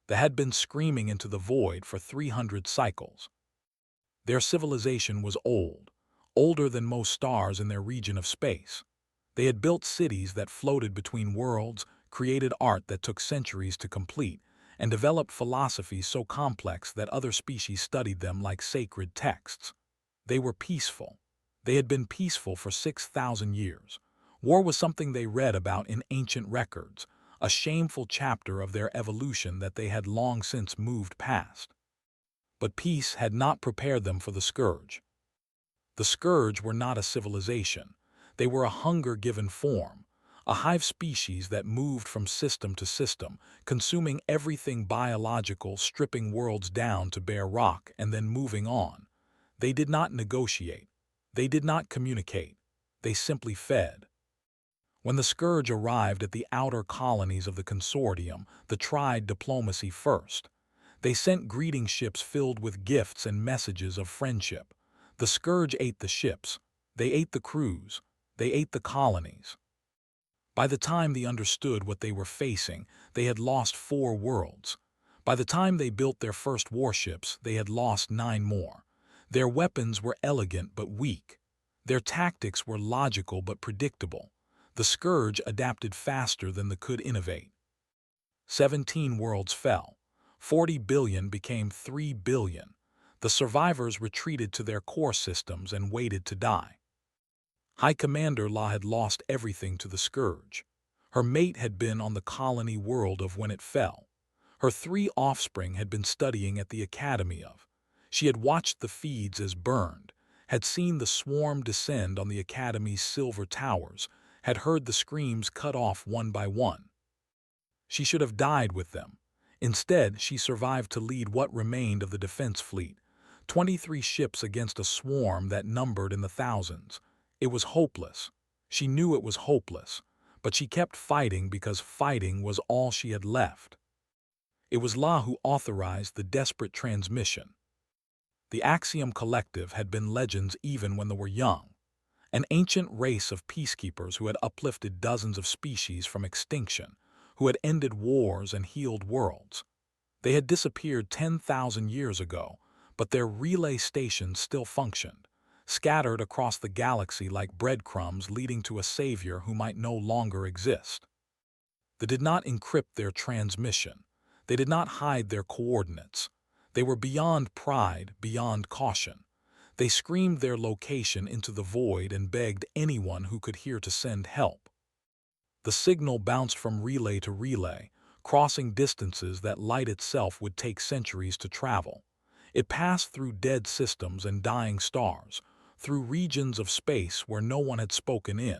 that had been screaming into the void for 300 cycles. Their civilization was old, older than most stars in their region of space. They had built cities that floated between worlds, created art that took centuries to complete, and developed philosophies so complex that other species studied them like sacred texts. They were peaceful. They had been peaceful for 6,000 years. War was something they read about in ancient records, a shameful chapter of their evolution that they had long since moved past. But peace had not prepared them for the Scourge. The Scourge were not a civilization. They were a hunger-given form, a hive species that moved from system to system, consuming everything biological, stripping worlds down to bare rock, and then moving on. They did not negotiate. They did not communicate. They simply fed. When the Scourge arrived at the outer colonies of the consortium, they tried diplomacy first. They sent greeting ships filled with gifts and messages of friendship. The Scourge ate the ships. They ate the crews. They ate the colonies. By the time they understood what they were facing, they had lost 4 worlds. By the time they built their first warships, they had lost 9 more. Their weapons were elegant but weak. Their tactics were logical but predictable. The Scourge adapted faster than they could innovate. 17 worlds fell. 40 billion became 3 billion. The survivors retreated to their core systems and waited to die. High Commander La had lost everything to the Scourge. Her mate had been on the colony world of when it fell. Her 3 offspring had been studying at the Academy of. She had watched the feeds as burned, had seen the swarm descend on the Academy's silver towers, had heard the screams cut off one by one. She should have died with them. Instead, she survived to lead what remained of the defense fleet, 23 ships against a swarm that numbered in the thousands. It was hopeless. She knew it was hopeless, but she kept fighting because fighting was all she had left. It was La who authorized the desperate transmission. The Axiom Collective had been legends even when they were young, an ancient race of peacekeepers who had uplifted dozens of species from extinction, who had ended wars and healed worlds. They had disappeared 10,000 years ago, but their relay stations still functioned, scattered across the galaxy like breadcrumbs leading to a savior who might no longer exist. They did not encrypt their transmission. They did not hide their coordinates. They were beyond pride, beyond caution. They screamed their location into the void and begged anyone who could hear to send help. The signal bounced from relay to relay, crossing distances that light itself would take centuries to travel. It passed through dead systems and dying stars, through regions of space where no one had spoken in.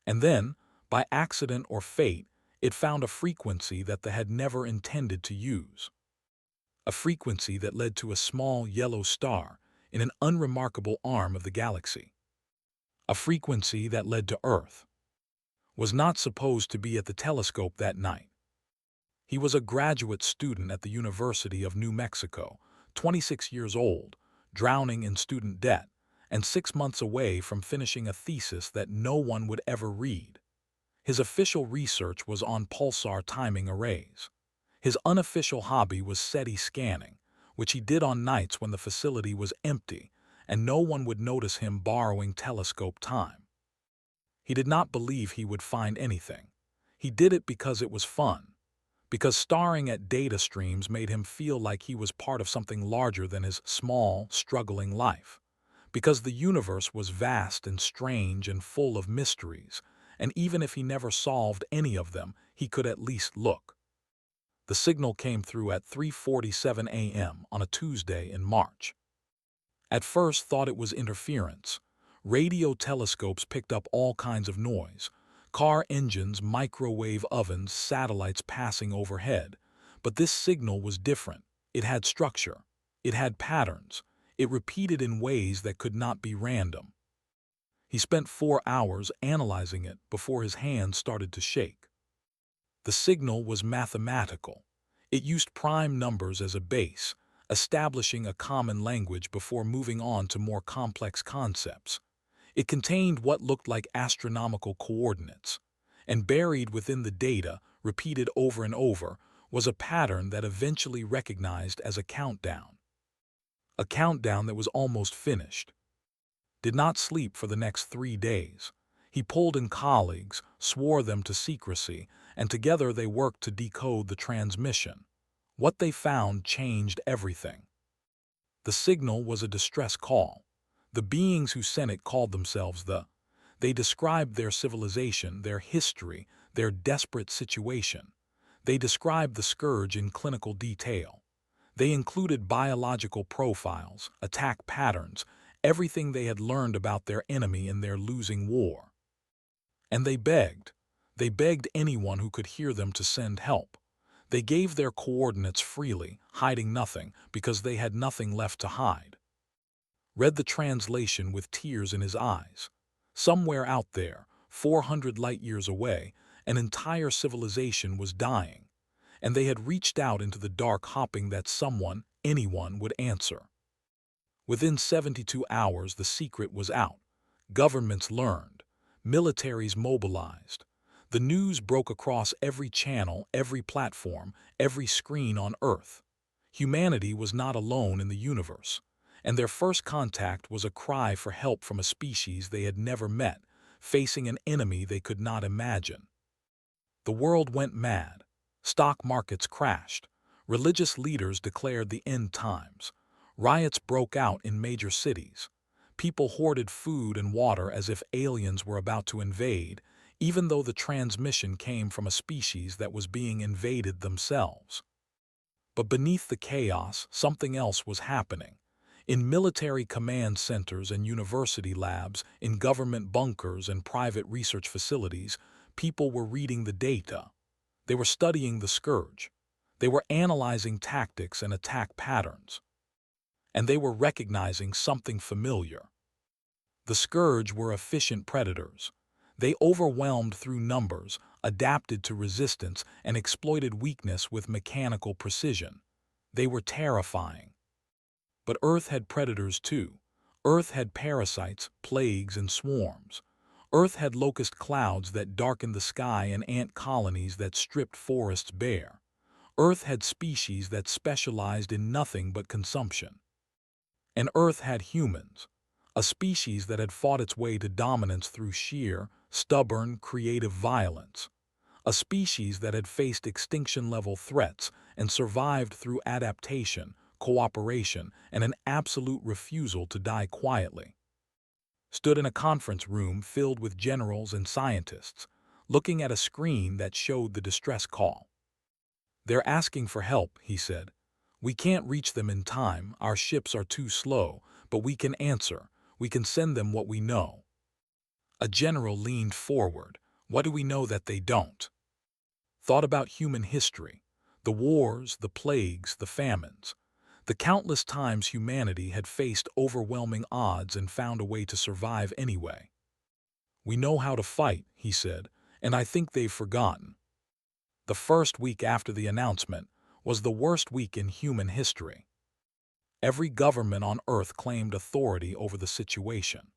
And then, by accident or fate, it found a frequency that they had never intended to use. A frequency that led to a small yellow star in an unremarkable arm of the galaxy. A frequency that led to Earth. Was not supposed to be at the telescope that night. He was a graduate student at the University of New Mexico, 26 years old, drowning in student debt, and 6 months away from finishing a thesis that no one would ever read. His official research was on pulsar timing arrays. His unofficial hobby was SETI scanning, which he did on nights when the facility was empty and no one would notice him borrowing telescope time. He did not believe he would find anything. He did it because it was fun, because staring at data streams made him feel like he was part of something larger than his small, struggling life, because the universe was vast and strange and full of mysteries, and even if he never solved any of them, he could at least look. The signal came through at 3:47 a.m. on a Tuesday in March. At first thought it was interference. Radio telescopes picked up all kinds of noise, car engines, microwave ovens, satellites passing overhead. But this signal was different. It had structure. It had patterns. It repeated in ways that could not be random. He spent 4 hours analyzing it before his hands started to shake. The signal was mathematical. It used prime numbers as a base, establishing a common language before moving on to more complex concepts. It contained what looked like astronomical coordinates, and buried within the data, repeated over and over, was a pattern that eventually recognized as a countdown that was almost finished. Did not sleep for the next 3 days. He pulled in colleagues, swore them to secrecy, and together they worked to decode the transmission. What they found changed everything. The signal was a distress call. The beings who sent it called themselves the. They described their civilization, their history, their desperate situation. They described the scourge in clinical detail. They included biological profiles, attack patterns, everything they had learned about their enemy in their losing war. And they begged. They begged anyone who could hear them to send help. They gave their coordinates freely, hiding nothing, because they had nothing left to hide. Read the translation with tears in his eyes. Somewhere out there, 400 light-years away, an entire civilization was dying, and they had reached out into the dark hoping that someone, anyone, would answer. Within 72 hours, the secret was out. Governments learned. Militaries mobilized. The news broke across every channel, every platform, every screen on Earth. Humanity was not alone in the universe, and their first contact was a cry for help from a species they had never met, facing an enemy they could not imagine. The world went mad. Stock markets crashed. Religious leaders declared the end times. Riots broke out in major cities. People hoarded food and water as if aliens were about to invade, even though the transmission came from a species that was being invaded themselves. But beneath the chaos, something else was happening. In military command centers and university labs, in government bunkers and private research facilities, people were reading the data. They were studying the scourge. They were analyzing tactics and attack patterns. And they were recognizing something familiar. The scourge were efficient predators. They overwhelmed through numbers, adapted to resistance, and exploited weakness with mechanical precision. They were terrifying. But Earth had predators too. Earth had parasites, plagues, and swarms. Earth had locust clouds that darkened the sky and ant colonies that stripped forests bare. Earth had species that specialized in nothing but consumption. And Earth had humans, a species that had fought its way to dominance through sheer, stubborn, creative violence. A species that had faced extinction-level threats and survived through adaptation, cooperation, and an absolute refusal to die quietly. Stood in a conference room filled with generals and scientists, looking at a screen that showed the distress call. "They're asking for help," he said. "We can't reach them in time, our ships are too slow, but we can answer. We can send them what we know." A general leaned forward. "What do we know that they don't?" Thought about human history, the wars, the plagues, the famines, the countless times humanity had faced overwhelming odds and found a way to survive anyway. "We know how to fight," he said, "and I think they've forgotten." The first week after the announcement was the worst week in human history. Every government on Earth claimed authority over the situation.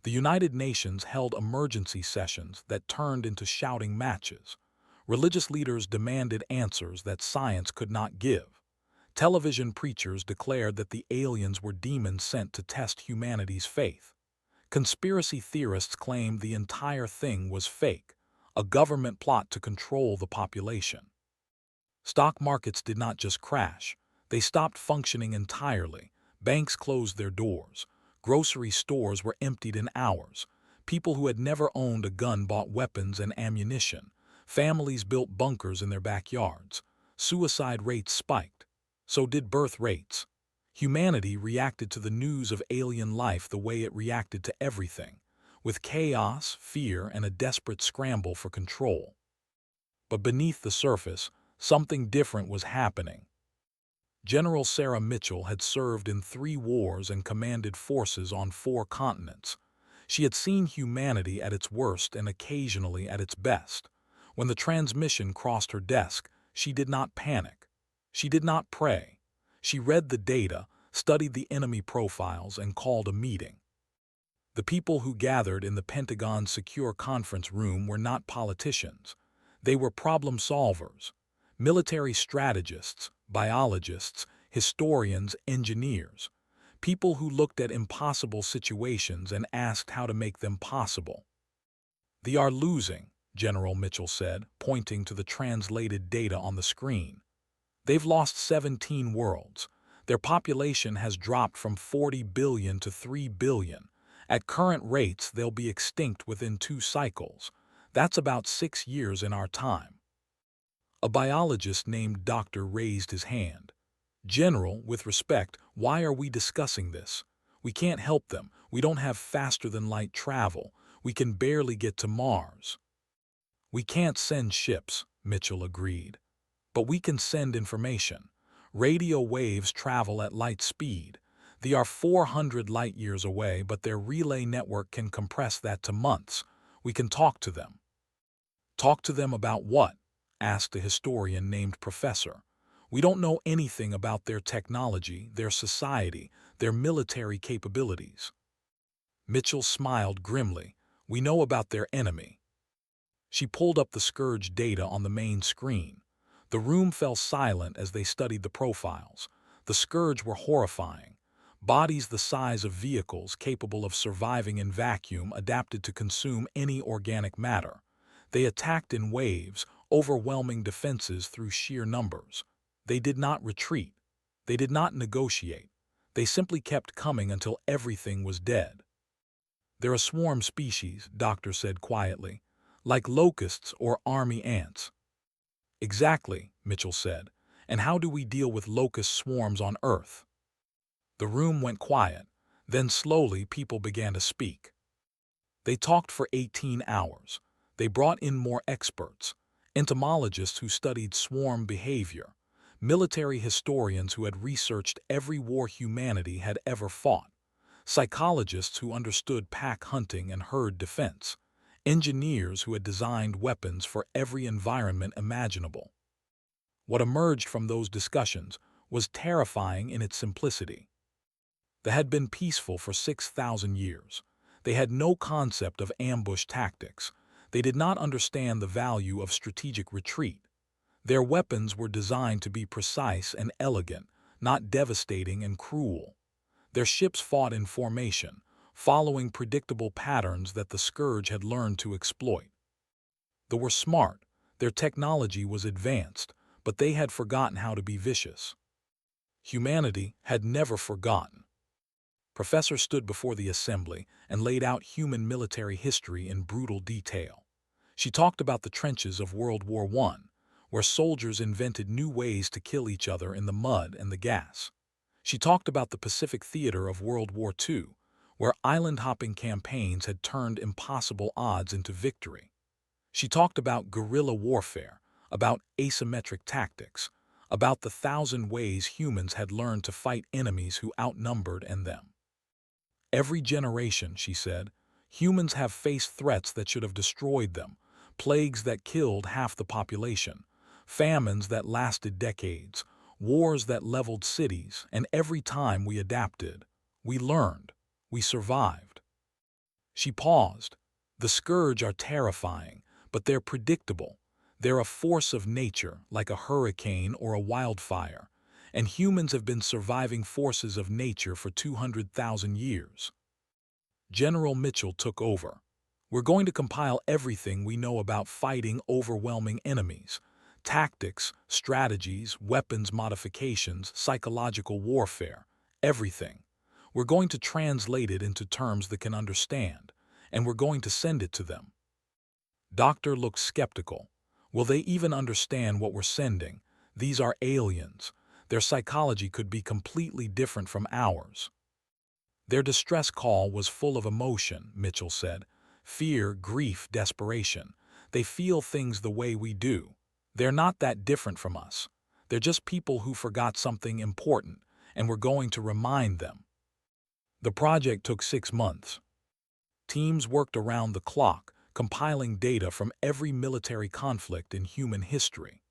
The United Nations held emergency sessions that turned into shouting matches. Religious leaders demanded answers that science could not give. Television preachers declared that the aliens were demons sent to test humanity's faith. Conspiracy theorists claimed the entire thing was fake, a government plot to control the population. Stock markets did not just crash. They stopped functioning entirely. Banks closed their doors. Grocery stores were emptied in hours. People who had never owned a gun bought weapons and ammunition. Families built bunkers in their backyards. Suicide rates spiked. So did birth rates. Humanity reacted to the news of alien life the way it reacted to everything, with chaos, fear, and a desperate scramble for control. But beneath the surface, something different was happening. General Sarah Mitchell had served in 3 wars and commanded forces on 4 continents. She had seen humanity at its worst and occasionally at its best. When the transmission crossed her desk, she did not panic. She did not pray. She read the data, studied the enemy profiles, and called a meeting. The people who gathered in the Pentagon's secure conference room were not politicians. They were problem solvers. Military strategists, biologists, historians, engineers. People who looked at impossible situations and asked how to make them possible. "They are losing," General Mitchell said, pointing to the translated data on the screen. "They've lost 17 worlds. Their population has dropped from 40 billion to 3 billion. At current rates, they'll be extinct within 2 cycles. That's about 6 years in our time." A biologist named Doctor raised his hand. "General, with respect, why are we discussing this? We can't help them. We don't have faster-than-light travel. We can barely get to Mars." "We can't send ships," Mitchell agreed. "But we can send information. Radio waves travel at light speed. They are 400 light-years away, but their relay network can compress that to months. We can talk to them." "Talk to them about what?" asked a historian named Professor. "We don't know anything about their technology, their society, their military capabilities." Mitchell smiled grimly. "We know about their enemy." She pulled up the Scourge data on the main screen. The room fell silent as they studied the profiles. The Scourge were horrifying. Bodies the size of vehicles capable of surviving in vacuum, adapted to consume any organic matter. They attacked in waves, overwhelming defenses through sheer numbers. They did not retreat. They did not negotiate. They simply kept coming until everything was dead. "They're a swarm species," Doctor said quietly, "like locusts or army ants." "Exactly," Mitchell said. "And how do we deal with locust swarms on Earth?" The room went quiet. Then slowly people began to speak. They talked for 18 hours. They brought in more experts, entomologists who studied swarm behavior, military historians who had researched every war humanity had ever fought, psychologists who understood pack hunting and herd defense, engineers who had designed weapons for every environment imaginable. What emerged from those discussions was terrifying in its simplicity. They had been peaceful for 6,000 years. They had no concept of ambush tactics. They did not understand the value of strategic retreat. Their weapons were designed to be precise and elegant, not devastating and cruel. Their ships fought in formation, following predictable patterns that the Scourge had learned to exploit. They were smart. Their technology was advanced, but they had forgotten how to be vicious. Humanity had never forgotten. Professor stood before the assembly and laid out human military history in brutal detail. She talked about the trenches of World War I, where soldiers invented new ways to kill each other in the mud and the gas. She talked about the Pacific theater of World War II, where island-hopping campaigns had turned impossible odds into victory. She talked about guerrilla warfare, about asymmetric tactics, about the 1,000 ways humans had learned to fight enemies who outnumbered them. "Every generation," she said, "humans have faced threats that should have destroyed them, plagues that killed half the population, famines that lasted decades, wars that leveled cities, and every time we adapted, we learned, we survived." She paused. "The Scourge are terrifying, but they're predictable. They're a force of nature, like a hurricane or a wildfire, and humans have been surviving forces of nature for 200,000 years." General Mitchell took over. "We're going to compile everything we know about fighting overwhelming enemies, tactics, strategies, weapons modifications, psychological warfare, everything. We're going to translate it into terms they can understand, and we're going to send it to them." Doctor looked skeptical. "Will they even understand what we're sending? These are aliens. Their psychology could be completely different from ours." "Their distress call was full of emotion," Mitchell said. "Fear, grief, desperation. They feel things the way we do. They're not that different from us. They're just people who forgot something important, and we're going to remind them." The project took 6 months. Teams worked around the clock, compiling data from every military conflict in human history.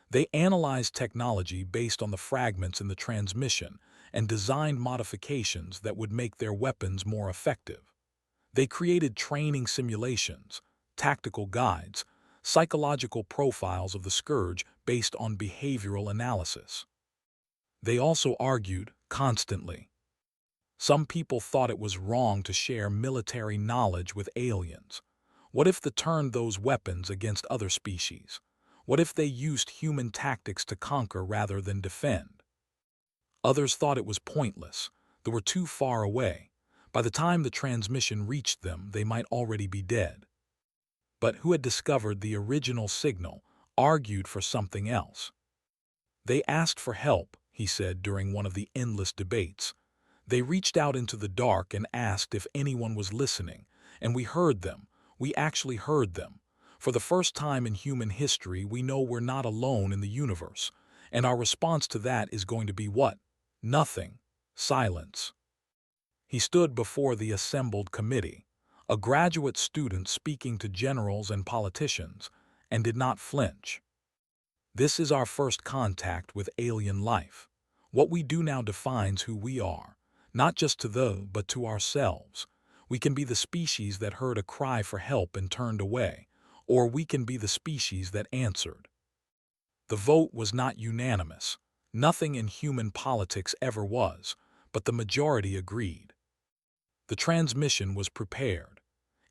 They analyzed technology based on the fragments in the transmission and designed modifications that would make their weapons more effective. They created training simulations, tactical guides, psychological profiles of the Scourge based on behavioral analysis. They also argued constantly. Some people thought it was wrong to share military knowledge with aliens. What if they turned those weapons against other species? What if they used human tactics to conquer rather than defend? Others thought it was pointless. They were too far away. By the time the transmission reached them, they might already be dead. But who had discovered the original signal argued for something else. They asked for help, he said during one of the endless debates. They reached out into the dark and asked if anyone was listening, and we heard them. We actually heard them. For the first time in human history, we know we're not alone in the universe, and our response to that is going to be what? Nothing. Silence. He stood before the assembled committee, a graduate student speaking to generals and politicians, and did not flinch. This is our first contact with alien life. What we do now defines who we are, not just to them, but to ourselves. We can be the species that heard a cry for help and turned away, or we can be the species that answered. The vote was not unanimous. Nothing in human politics ever was, but the majority agreed. The transmission was prepared.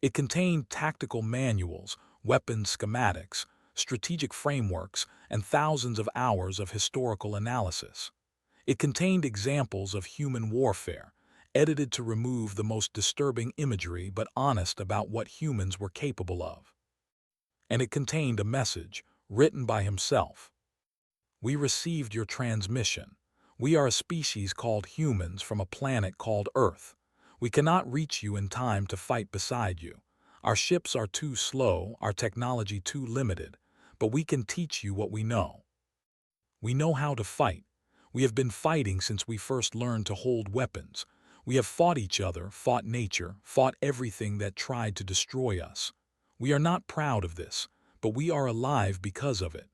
It contained tactical manuals, weapons schematics, strategic frameworks, and thousands of hours of historical analysis. It contained examples of human warfare, edited to remove the most disturbing imagery but honest about what humans were capable of. And it contained a message, written by himself. We received your transmission. We are a species called humans from a planet called Earth. We cannot reach you in time to fight beside you. Our ships are too slow, our technology too limited, but we can teach you what we know. We know how to fight. We have been fighting since we first learned to hold weapons. We have fought each other, fought nature, fought everything that tried to destroy us. We are not proud of this, but we are alive because of it.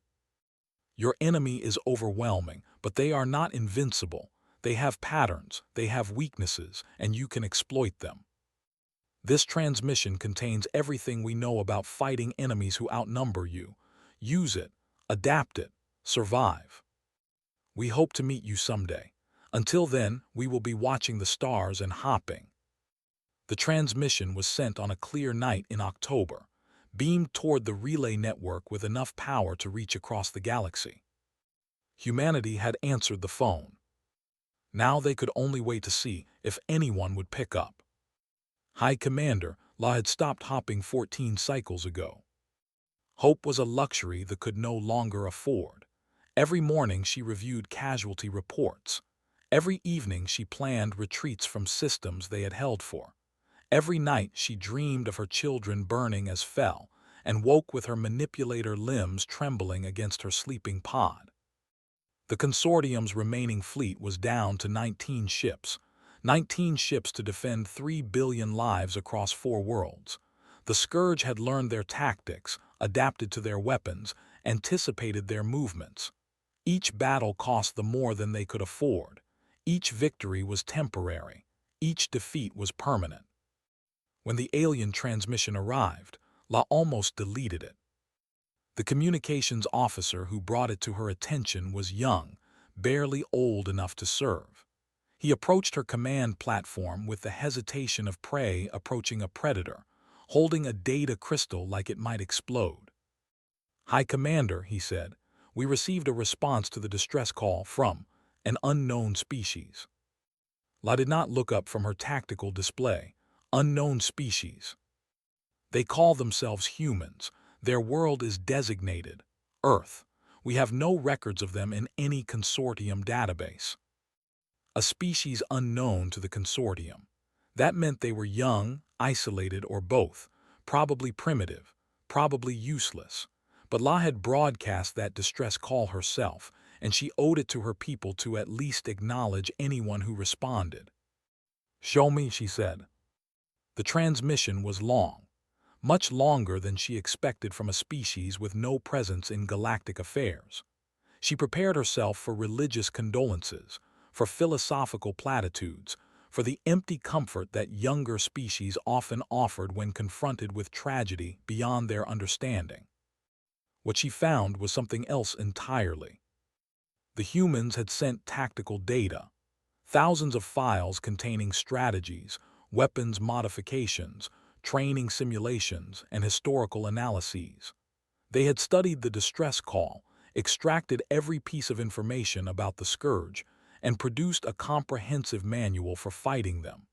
Your enemy is overwhelming, but they are not invincible. They have patterns, they have weaknesses, and you can exploit them. This transmission contains everything we know about fighting enemies who outnumber you. Use it, adapt it, survive. We hope to meet you someday. Until then, we will be watching the stars and hopping. The transmission was sent on a clear night in October, beamed toward the relay network with enough power to reach across the galaxy. Humanity had answered the phone. Now they could only wait to see if anyone would pick up. High Commander, La had stopped hopping 14 cycles ago. Hope was a luxury they could no longer afford. Every morning she reviewed casualty reports. Every evening she planned retreats from systems they had held for. Every night she dreamed of her children burning as fell, and woke with her manipulator limbs trembling against her sleeping pod. The consortium's remaining fleet was down to 19 ships. 19 ships to defend 3 billion lives across 4 worlds. The Scourge had learned their tactics, adapted to their weapons, anticipated their movements. Each battle cost them more than they could afford. Each victory was temporary. Each defeat was permanent. When the alien transmission arrived, La almost deleted it. The communications officer who brought it to her attention was young, barely old enough to serve. He approached her command platform with the hesitation of prey approaching a predator, holding a data crystal like it might explode. "High Commander," he said, "we received a response to the distress call from an unknown species." La did not look up from her tactical display. Unknown species. They call themselves humans. Their world is designated Earth. We have no records of them in any consortium database. A species unknown to the consortium. That meant they were young, isolated, or both, probably primitive, probably useless. But La had broadcast that distress call herself, and she owed it to her people to at least acknowledge anyone who responded. "Show me," she said. The transmission was long, much longer than she expected from a species with no presence in galactic affairs. She prepared herself for religious condolences, for philosophical platitudes, for the empty comfort that younger species often offered when confronted with tragedy beyond their understanding. What she found was something else entirely. The humans had sent tactical data, thousands of files containing strategies, weapons modifications, training simulations, and historical analyses. They had studied the distress call, extracted every piece of information about the scourge, and produced a comprehensive manual for fighting them.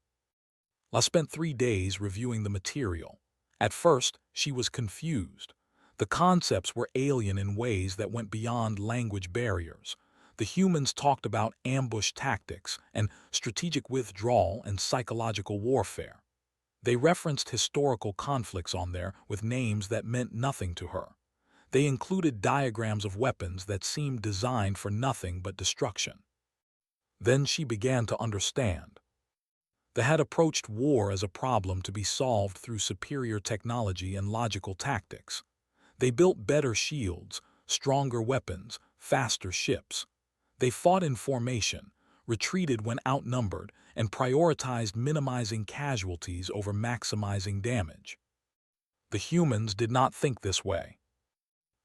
La spent 3 days reviewing the material. At first, she was confused. The concepts were alien in ways that went beyond language barriers. The humans talked about ambush tactics and strategic withdrawal and psychological warfare. They referenced historical conflicts on there with names that meant nothing to her. They included diagrams of weapons that seemed designed for nothing but destruction. Then she began to understand. They had approached war as a problem to be solved through superior technology and logical tactics. They built better shields, stronger weapons, faster ships. They fought in formation, retreated when outnumbered, and prioritized minimizing casualties over maximizing damage. The humans did not think this way.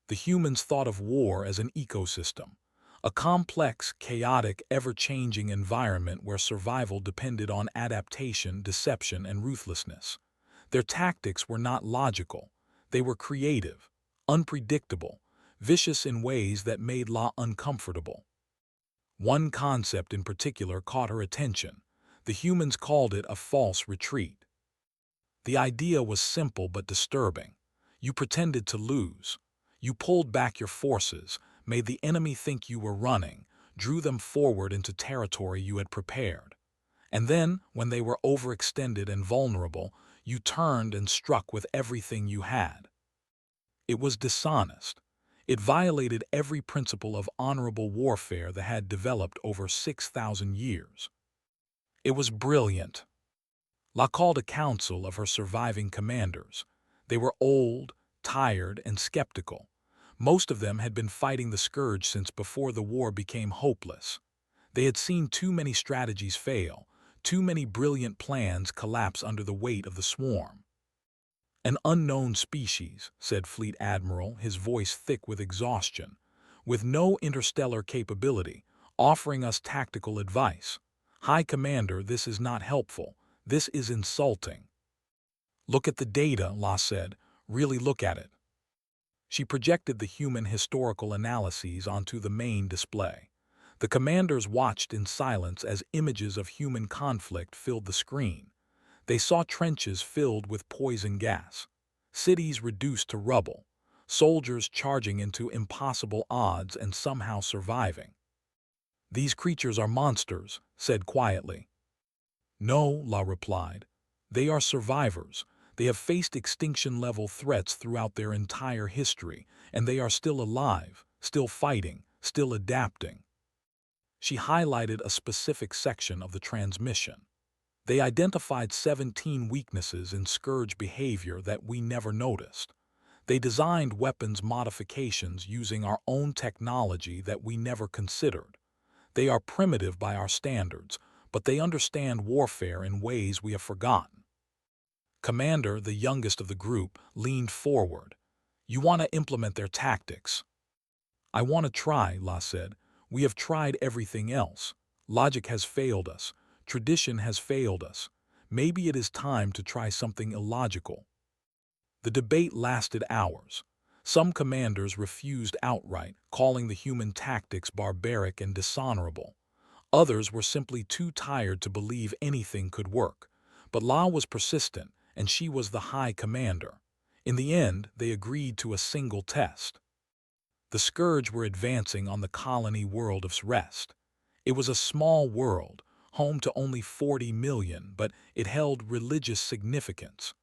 The humans thought of war as an ecosystem, a complex, chaotic, ever-changing environment where survival depended on adaptation, deception, and ruthlessness. Their tactics were not logical. They were creative, unpredictable, vicious in ways that made La uncomfortable. One concept in particular caught her attention. The humans called it a false retreat. The idea was simple but disturbing. You pretended to lose. You pulled back your forces, made the enemy think you were running, drew them forward into territory you had prepared. And then, when they were overextended and vulnerable, you turned and struck with everything you had. It was dishonest. It violated every principle of honorable warfare that had developed over 6,000 years. It was brilliant. La called a council of her surviving commanders. They were old, tired, and skeptical. Most of them had been fighting the scourge since before the war became hopeless. They had seen too many strategies fail, too many brilliant plans collapse under the weight of the swarm. "An unknown species," said Fleet Admiral, his voice thick with exhaustion, "with no interstellar capability, offering us tactical advice. High Commander, this is not helpful. This is insulting." "Look at the data," La said. "Really look at it." She projected the human historical analyses onto the main display. The commanders watched in silence as images of human conflict filled the screen. They saw trenches filled with poison gas, cities reduced to rubble, soldiers charging into impossible odds and somehow surviving. "These creatures are monsters," said quietly. "No," La replied. "They are survivors. They have faced extinction-level threats throughout their entire history, and they are still alive, still fighting, still adapting." She highlighted a specific section of the transmission. They identified 17 weaknesses in scourge behavior that we never noticed. They designed weapons modifications using our own technology that we never considered. They are primitive by our standards, but they understand warfare in ways we have forgotten. Commander, the youngest of the group, leaned forward. "You want to implement their tactics?" "I want to try," La said. "We have tried everything else. Logic has failed us. Tradition has failed us. Maybe it is time to try something illogical." The debate lasted hours. Some commanders refused outright, calling the human tactics barbaric and dishonorable. Others were simply too tired to believe anything could work. But La was persistent, and she was the High Commander. In the end, they agreed to a single test. The Scourge were advancing on the colony world of Rest. It was a small world, home to only 40 million, but it held religious significance.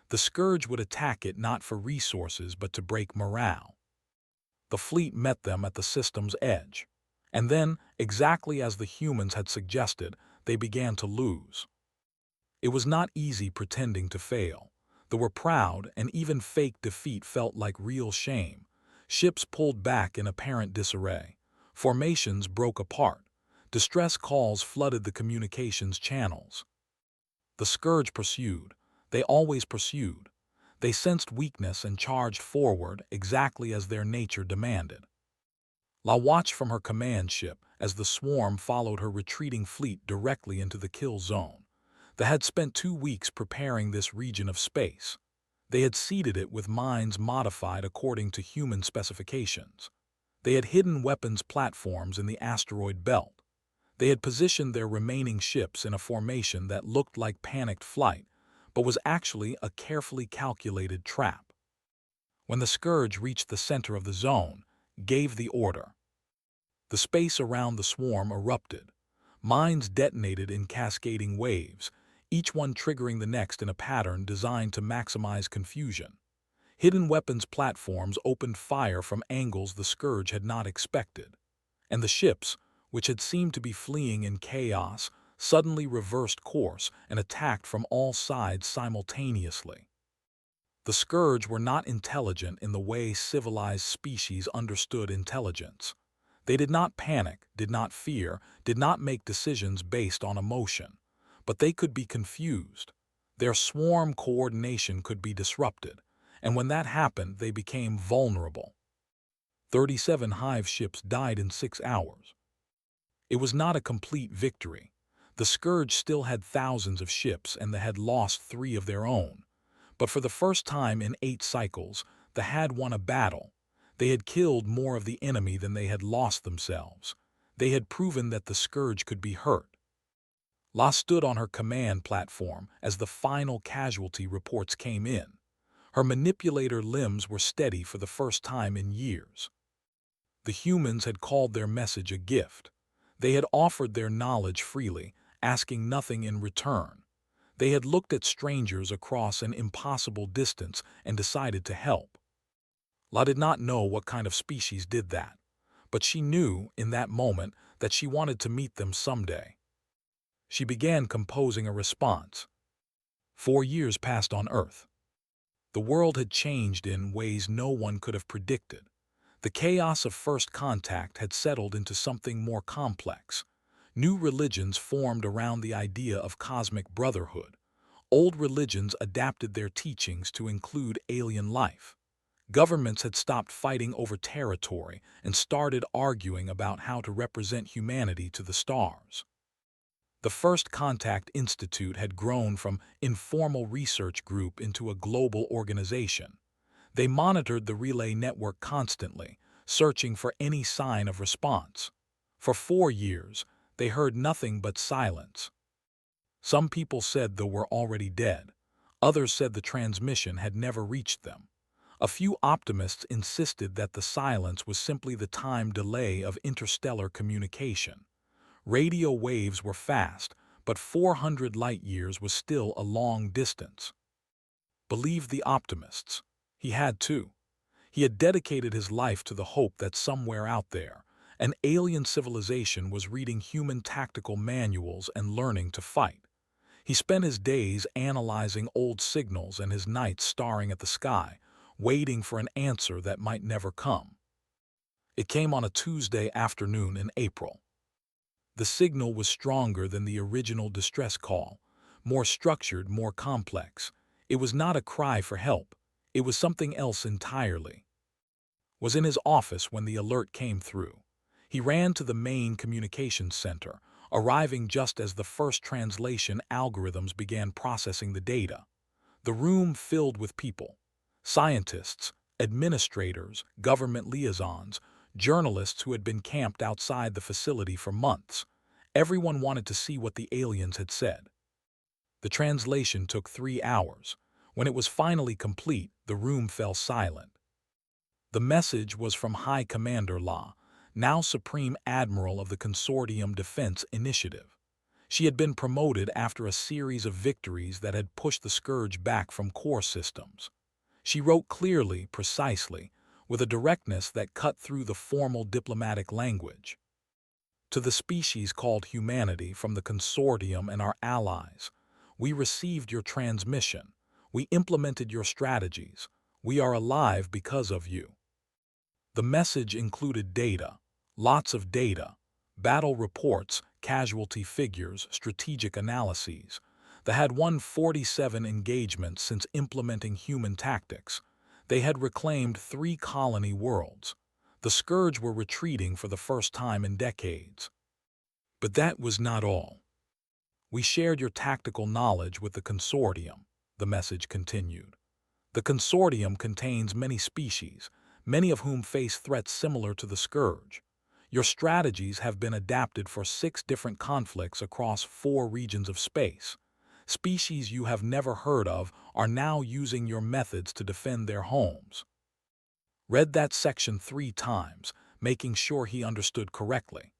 The Scourge would attack it not for resources but to break morale. The fleet met them at the system's edge. And then, exactly as the humans had suggested, they began to lose. It was not easy pretending to fail. They were proud, and even fake defeat felt like real shame. Ships pulled back in apparent disarray. Formations broke apart. Distress calls flooded the communications channels. The Scourge pursued. They always pursued. They sensed weakness and charged forward exactly as their nature demanded. La watched from her command ship as the swarm followed her retreating fleet directly into the kill zone. They had spent 2 weeks preparing this region of space. They had seeded it with mines modified according to human specifications. They had hidden weapons platforms in the asteroid belt. They had positioned their remaining ships in a formation that looked like panicked flight, but was actually a carefully calculated trap. When the Scourge reached the center of the zone, gave the order. The space around the swarm erupted. Mines detonated in cascading waves, each one triggering the next in a pattern designed to maximize confusion. Hidden weapons platforms opened fire from angles the Scourge had not expected, and the ships, which had seemed to be fleeing in chaos, suddenly reversed course and attacked from all sides simultaneously. The Scourge were not intelligent in the way civilized species understood intelligence. They did not panic, did not fear, did not make decisions based on emotion. But they could be confused. Their swarm coordination could be disrupted, and when that happened, they became vulnerable. 37 hive ships died in 6 hours. It was not a complete victory. The Scourge still had thousands of ships and they had lost 3 of their own. But for the first time in 8 cycles, they had won a battle. They had killed more of the enemy than they had lost themselves. They had proven that the Scourge could be hurt. La stood on her command platform as the final casualty reports came in. Her manipulator limbs were steady for the first time in years. The humans had called their message a gift. They had offered their knowledge freely, asking nothing in return. They had looked at strangers across an impossible distance and decided to help. La did not know what kind of species did that, but she knew in that moment that she wanted to meet them someday. She began composing a response. 4 years passed on Earth. The world had changed in ways no one could have predicted. The chaos of first contact had settled into something more complex. New religions formed around the idea of cosmic brotherhood. Old religions adapted their teachings to include alien life. Governments had stopped fighting over territory and started arguing about how to represent humanity to the stars. The First Contact Institute had grown from informal research group into a global organization. They monitored the relay network constantly, searching for any sign of response. For 4 years, they heard nothing but silence. Some people said they were already dead. Others said the transmission had never reached them. A few optimists insisted that the silence was simply the time delay of interstellar communication. Radio waves were fast, but 400 light-years was still a long distance. Believe the optimists. He had to. He had dedicated his life to the hope that somewhere out there, an alien civilization was reading human tactical manuals and learning to fight. He spent his days analyzing old signals and his nights staring at the sky, waiting for an answer that might never come. It came on a Tuesday afternoon in April. The signal was stronger than the original distress call, more structured, more complex. It was not a cry for help. It was something else entirely. Was in his office when the alert came through. He ran to the main communications center, arriving just as the first translation algorithms began processing the data. The room filled with people. Scientists, administrators, government liaisons, journalists who had been camped outside the facility for months. Everyone wanted to see what the aliens had said. The translation took 3 hours. When it was finally complete, the room fell silent. The message was from High Commander La, now Supreme Admiral of the Consortium Defense Initiative. She had been promoted after a series of victories that had pushed the Scourge back from core systems. She wrote clearly, precisely, with a directness that cut through the formal diplomatic language. To the species called humanity from the Consortium and our allies, we received your transmission. We implemented your strategies. We are alive because of you. The message included data, lots of data, battle reports, casualty figures, strategic analyses. They had won 47 engagements since implementing human tactics. They had reclaimed 3 colony worlds. The Scourge were retreating for the first time in decades. But that was not all. We shared your tactical knowledge with the Consortium, the message continued. The Consortium contains many species, many of whom face threats similar to the Scourge. Your strategies have been adapted for 6 different conflicts across 4 regions of space. Species you have never heard of are now using your methods to defend their homes. Read that section 3 times, making sure he understood correctly.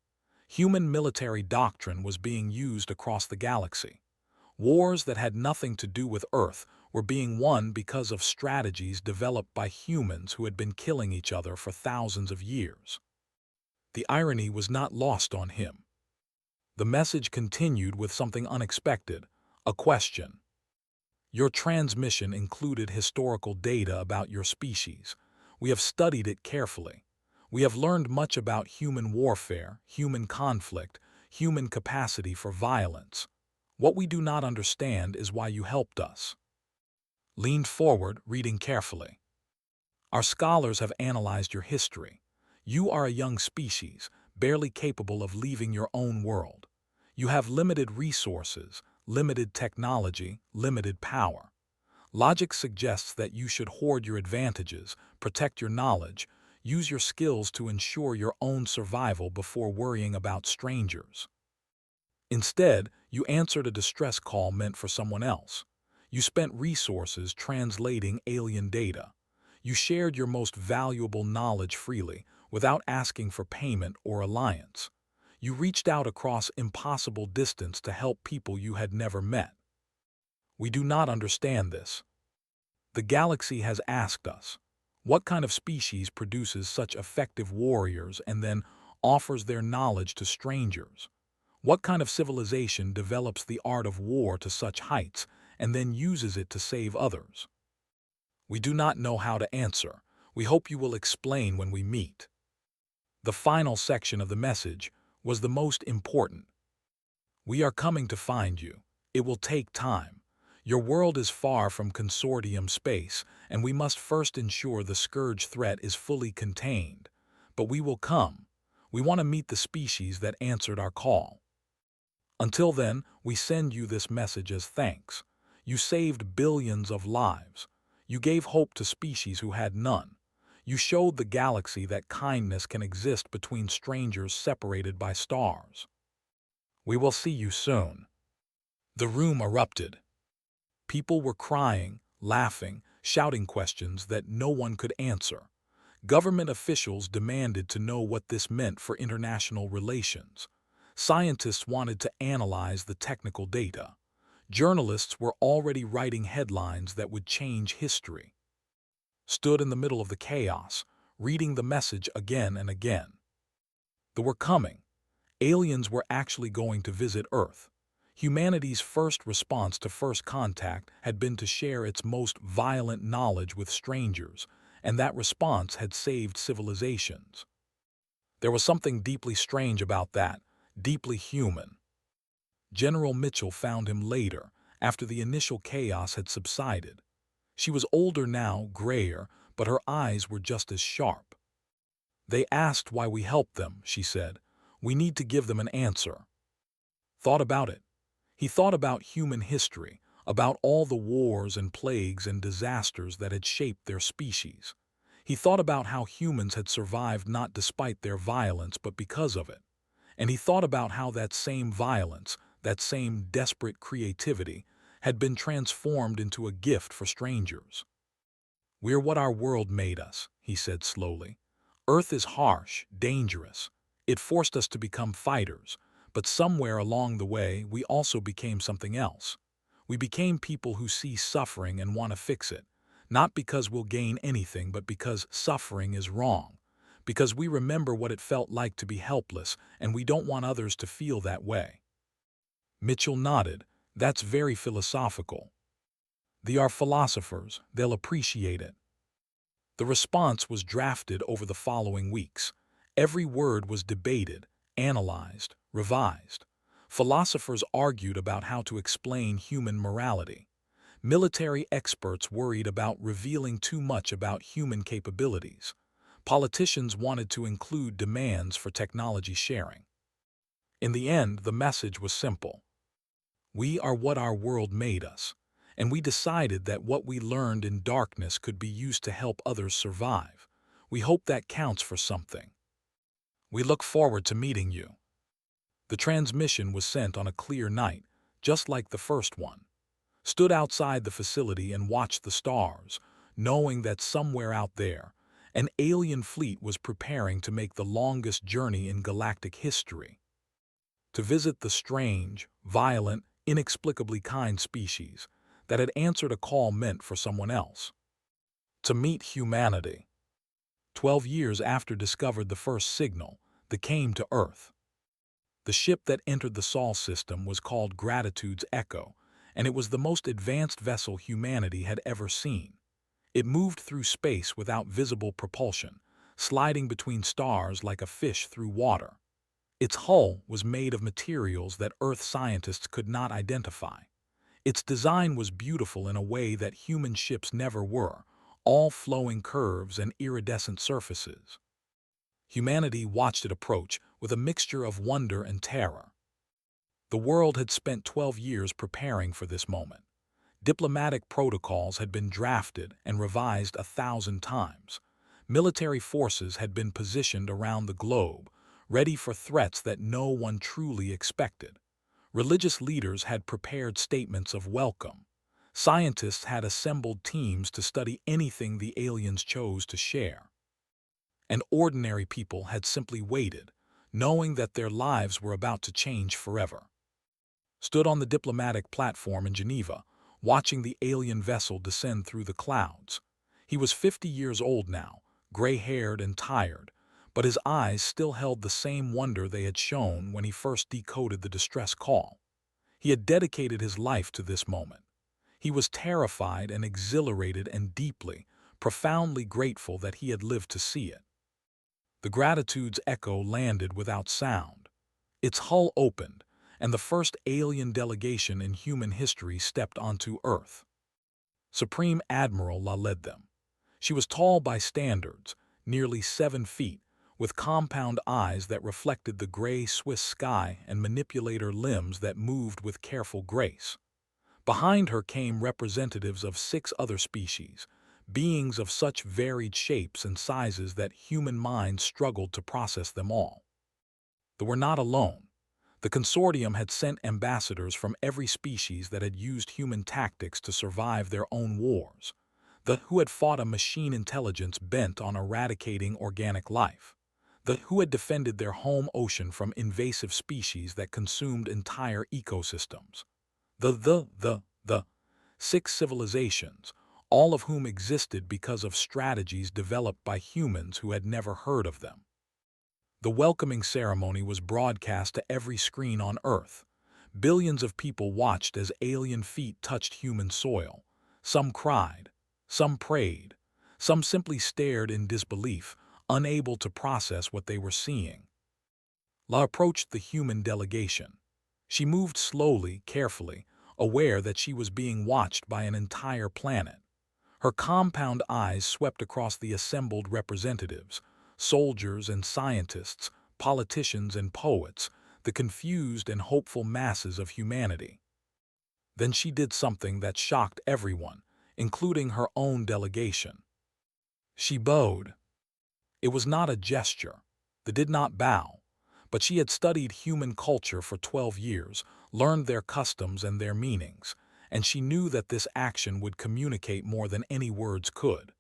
Human military doctrine was being used across the galaxy. Wars that had nothing to do with Earth were being won because of strategies developed by humans who had been killing each other for thousands of years. The irony was not lost on him. The message continued with something unexpected, a question. Your transmission included historical data about your species. We have studied it carefully. We have learned much about human warfare, human conflict, human capacity for violence. What we do not understand is why you helped us. Leaned forward, reading carefully. Our scholars have analyzed your history. You are a young species, barely capable of leaving your own world. You have limited resources, limited technology, limited power. Logic suggests that you should hoard your advantages, protect your knowledge, use your skills to ensure your own survival before worrying about strangers. Instead, you answered a distress call meant for someone else. You spent resources translating alien data. You shared your most valuable knowledge freely, without asking for payment or alliance. You reached out across impossible distance to help people you had never met. We do not understand this. The galaxy has asked us, what kind of species produces such effective warriors and then offers their knowledge to strangers? What kind of civilization develops the art of war to such heights and then uses it to save others? We do not know how to answer. We hope you will explain when we meet. The final section of the message was the most important. We are coming to find you. It will take time. Your world is far from Consortium space, and we must first ensure the Scourge threat is fully contained. But we will come. We want to meet the species that answered our call. Until then, we send you this message as thanks. You saved billions of lives. You gave hope to species who had none. You showed the galaxy that kindness can exist between strangers separated by stars. We will see you soon. The room erupted. People were crying, laughing, shouting questions that no one could answer. Government officials demanded to know what this meant for international relations. Scientists wanted to analyze the technical data. Journalists were already writing headlines that would change history. Stood in the middle of the chaos, reading the message again and again. They were coming. Aliens were actually going to visit Earth. Humanity's first response to first contact had been to share its most violent knowledge with strangers, and that response had saved civilizations. There was something deeply strange about that, deeply human. General Mitchell found him later, after the initial chaos had subsided. She was older now, grayer, but her eyes were just as sharp. They asked why we helped them, she said. We need to give them an answer. Thought about it. He thought about human history, about all the wars and plagues and disasters that had shaped their species. He thought about how humans had survived not despite their violence but because of it. And he thought about how that same violence, that same desperate creativity, had been transformed into a gift for strangers. We're what our world made us, he said slowly. Earth is harsh, dangerous. It forced us to become fighters. But somewhere along the way, we also became something else. We became people who see suffering and want to fix it, not because we'll gain anything, but because suffering is wrong, because we remember what it felt like to be helpless, and we don't want others to feel that way. Mitchell nodded. That's very philosophical. They are philosophers. They'll appreciate it. The response was drafted over the following weeks. Every word was debated, analyzed, revised. Philosophers argued about how to explain human morality. Military experts worried about revealing too much about human capabilities. Politicians wanted to include demands for technology sharing. In the end, the message was simple. We are what our world made us, and we decided that what we learned in darkness could be used to help others survive. We hope that counts for something. We look forward to meeting you. The transmission was sent on a clear night, just like the first one. Stood outside the facility and watched the stars, knowing that somewhere out there, an alien fleet was preparing to make the longest journey in galactic history. To visit the strange, violent, inexplicably kind species that had answered a call meant for someone else. To meet humanity. 12 years after discovered the first signal that came to Earth. The ship that entered the Sol system was called Gratitude's Echo, and it was the most advanced vessel humanity had ever seen. It moved through space without visible propulsion, sliding between stars like a fish through water. Its hull was made of materials that Earth scientists could not identify. Its design was beautiful in a way that human ships never were, all flowing curves and iridescent surfaces. Humanity watched it approach with a mixture of wonder and terror. The world had spent 12 years preparing for this moment. Diplomatic protocols had been drafted and revised 1,000 times. Military forces had been positioned around the globe, ready for threats that no one truly expected. Religious leaders had prepared statements of welcome. Scientists had assembled teams to study anything the aliens chose to share. And ordinary people had simply waited, knowing that their lives were about to change forever. Stood on the diplomatic platform in Geneva, watching the alien vessel descend through the clouds. He was 50 years old now, gray-haired and tired, but his eyes still held the same wonder they had shown when he first decoded the distress call. He had dedicated his life to this moment. He was terrified and exhilarated and deeply, profoundly grateful that he had lived to see it. The Gratitude's Echo landed without sound. Its hull opened, and the first alien delegation in human history stepped onto Earth. Supreme Admiral La led them. She was tall by standards, nearly 7 feet, with compound eyes that reflected the gray Swiss sky and manipulator limbs that moved with careful grace. Behind her came representatives of 6 other species, beings of such varied shapes and sizes that human minds struggled to process them all. They were not alone. The consortium had sent ambassadors from every species that had used human tactics to survive their own wars, who had fought a machine intelligence bent on eradicating organic life, who had defended their home ocean from invasive species that consumed entire ecosystems, the 6 civilizations, all of whom existed because of strategies developed by humans who had never heard of them. The welcoming ceremony was broadcast to every screen on Earth. Billions of people watched as alien feet touched human soil. Some cried, some prayed, some simply stared in disbelief, unable to process what they were seeing. La approached the human delegation. She moved slowly, carefully, aware that she was being watched by an entire planet. Her compound eyes swept across the assembled representatives, soldiers and scientists, politicians and poets, the confused and hopeful masses of humanity. Then she did something that shocked everyone, including her own delegation. She bowed. It was not a gesture. They did not bow, but she had studied human culture for 12 years, learned their customs and their meanings, and she knew that this action would communicate more than any words could.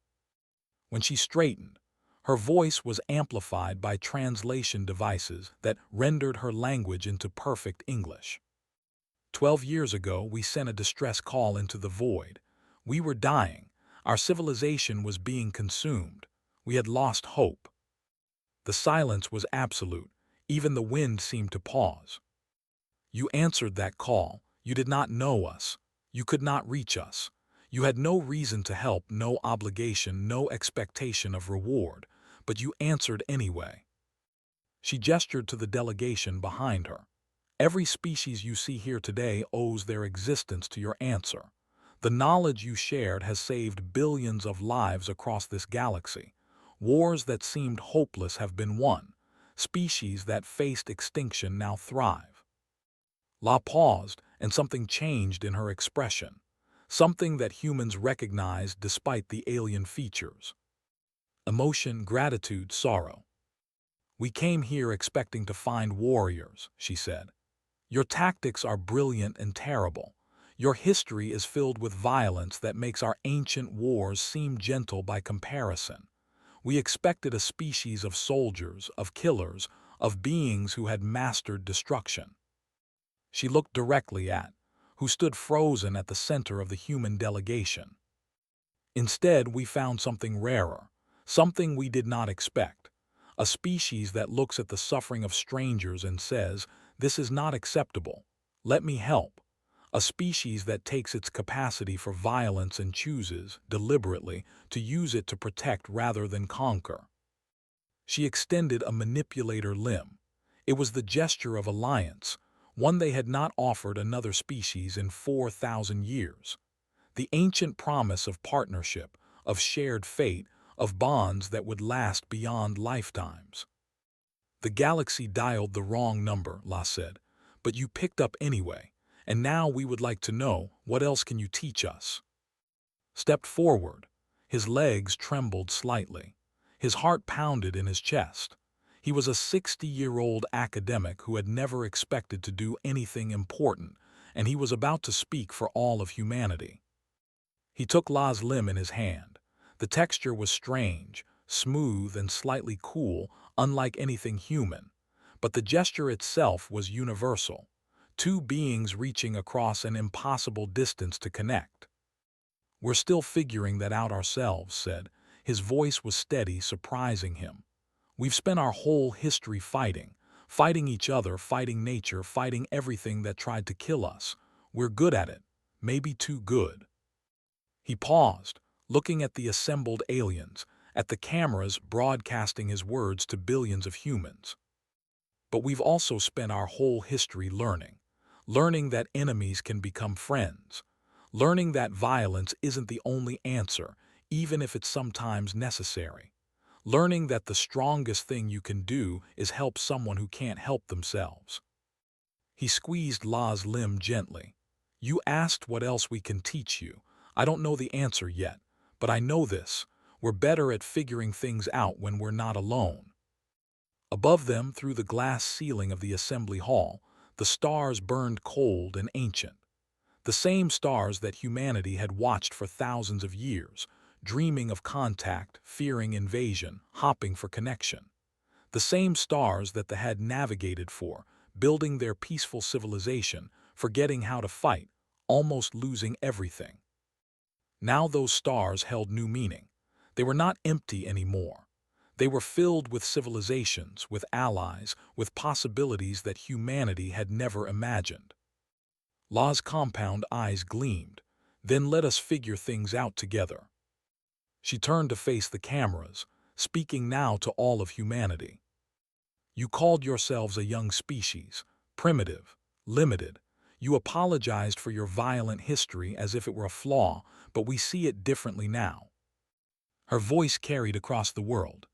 When she straightened, her voice was amplified by translation devices that rendered her language into perfect English. 12 years ago, we sent a distress call into the void. We were dying. Our civilization was being consumed. We had lost hope. The silence was absolute. Even the wind seemed to pause. You answered that call. You did not know us. You could not reach us. You had no reason to help, no obligation, no expectation of reward, but you answered anyway. She gestured to the delegation behind her. Every species you see here today owes their existence to your answer. The knowledge you shared has saved billions of lives across this galaxy. Wars that seemed hopeless have been won. Species that faced extinction now thrive. La paused, and something changed in her expression. Something that humans recognized despite the alien features. Emotion, gratitude, sorrow. "We came here expecting to find warriors," she said. "Your tactics are brilliant and terrible. Your history is filled with violence that makes our ancient wars seem gentle by comparison. We expected a species of soldiers, of killers, of beings who had mastered destruction." She looked directly at who stood frozen at the center of the human delegation. "Instead, we found something rarer, something we did not expect. A species that looks at the suffering of strangers and says, 'This is not acceptable. Let me help.' A species that takes its capacity for violence and chooses, deliberately, to use it to protect rather than conquer." She extended a manipulator limb. It was the gesture of alliance, one they had not offered another species in 4,000 years. The ancient promise of partnership, of shared fate, of bonds that would last beyond lifetimes. "The galaxy dialed the wrong number," La said, "but you picked up anyway, and now we would like to know, what else can you teach us?" Stepped forward. His legs trembled slightly. His heart pounded in his chest. He was a 60-year-old academic who had never expected to do anything important, and he was about to speak for all of humanity. He took La's limb in his hand. The texture was strange, smooth and slightly cool, unlike anything human. But the gesture itself was universal. Two beings reaching across an impossible distance to connect. "We're still figuring that out ourselves," said. His voice was steady, surprising him. "We've spent our whole history fighting each other, fighting nature, fighting everything that tried to kill us. We're good at it, maybe too good." He paused, looking at the assembled aliens, at the cameras broadcasting his words to billions of humans. "But we've also spent our whole history learning that enemies can become friends, learning that violence isn't the only answer, even if it's sometimes necessary, learning that the strongest thing you can do is help someone who can't help themselves." He squeezed La's limb gently. "You asked what else we can teach you. I don't know the answer yet, but I know this: we're better at figuring things out when we're not alone." Above them, through the glass ceiling of the assembly hall, the stars burned cold and ancient. The same stars that humanity had watched for thousands of years, dreaming of contact, fearing invasion, hoping for connection. The same stars that they had navigated for, building their peaceful civilization, forgetting how to fight, almost losing everything. Now those stars held new meaning. They were not empty anymore. They were filled with civilizations, with allies, with possibilities that humanity had never imagined. La's compound eyes gleamed. "Then let us figure things out together." She turned to face the cameras, speaking now to all of humanity. "You called yourselves a young species, primitive, limited. You apologized for your violent history as if it were a flaw, but we see it differently now." Her voice carried across the world.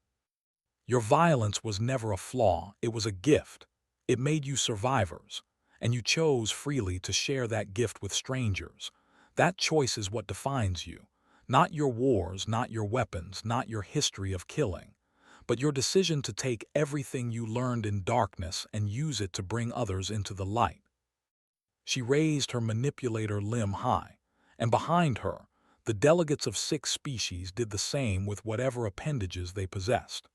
"Your violence was never a flaw, it was a gift. It made you survivors, and you chose freely to share that gift with strangers. That choice is what defines you. Not your wars, not your weapons, not your history of killing, but your decision to take everything you learned in darkness and use it to bring others into the light." She raised her manipulator limb high, and behind her, the delegates of 6 species did the same with whatever appendages they possessed.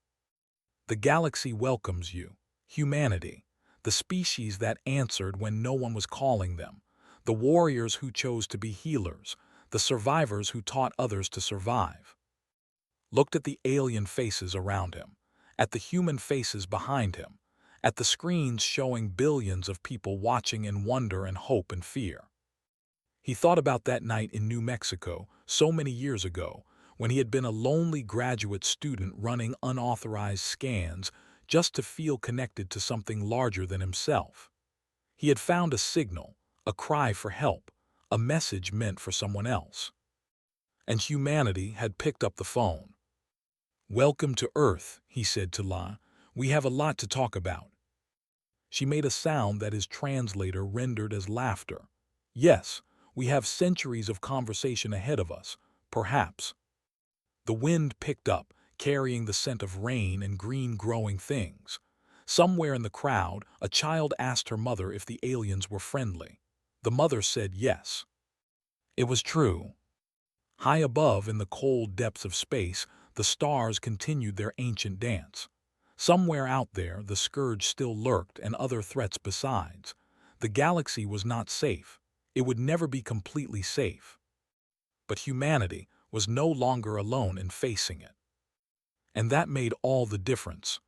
"The galaxy welcomes you, humanity, the species that answered when no one was calling them, the warriors who chose to be healers, the survivors who taught others to survive." Looked at the alien faces around him, at the human faces behind him, at the screens showing billions of people watching in wonder and hope and fear. He thought about that night in New Mexico, so many years ago, when he had been a lonely graduate student running unauthorized scans just to feel connected to something larger than himself. He had found a signal, a cry for help, a message meant for someone else. And humanity had picked up the phone. "Welcome to Earth," he said to La. "We have a lot to talk about." She made a sound that his translator rendered as laughter. "Yes, we have centuries of conversation ahead of us, perhaps." The wind picked up, carrying the scent of rain and green growing things. Somewhere in the crowd, a child asked her mother if the aliens were friendly. The mother said yes. It was true. High above in the cold depths of space, the stars continued their ancient dance. Somewhere out there, the scourge still lurked and other threats besides. The galaxy was not safe. It would never be completely safe. But humanity was no longer alone in facing it. And that made all the difference.